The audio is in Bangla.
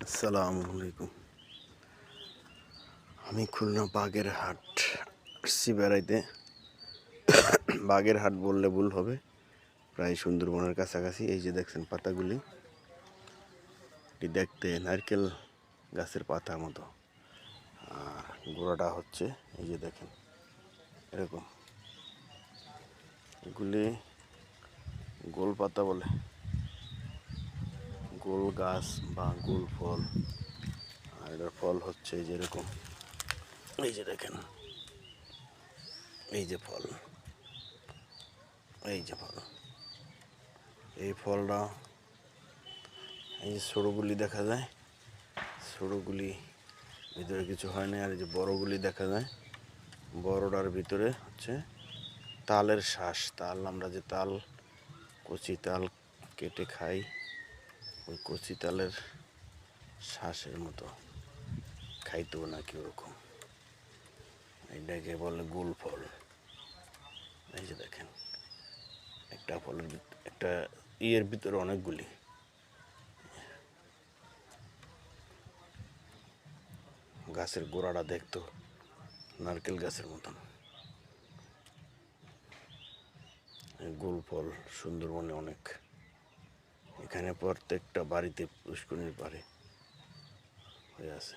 আসসালামু আলাইকুম। আমি খুলনা বাগেরহাট আসছি বেড়াইতে। বাগেরহাট বললে ভুল হবে, প্রায় সুন্দরবনের কাছাকাছি। এই যে দেখছেন পাতাগুলি, এটি দেখতে নারকেল গাছের পাতা মতো, আর গোড়াটা হচ্ছে এই যে দেখেন এরকম। এগুলি গোল পাতা বলে, গোল গাছ বা গোল ফল। আর এটার ফল হচ্ছে এই যে এরকম, এই যে দেখেন, এই যে ফল, এই যে ফল। এই ফলটা, এই যে ছোটোগুলি দেখা যায়, ছোটোগুলি ভিতরে কিছু হয় না। আর এই যে বড়গুলি দেখা যায়, বড়টার ভিতরে হচ্ছে তালের শ্বাস। তাল, আমরা যে তাল, কচি তাল কেটে খাই, ওই কচি তালের শ্বাসের মতো খাইতেও নাকি ওরকম। এইটাকে বলে গোল ফল। এই যে দেখেন, একটা ফলের একটা ইয়ের ভিতরে অনেকগুলি। গাছের গোড়াটা দেখতো নারকেল গাছের মতন। গোল ফল সুন্দরবনে অনেক। এখানে প্রত্যেকটা বাড়িতে পুষ্করিণীর পাড়ে হয়ে আছে।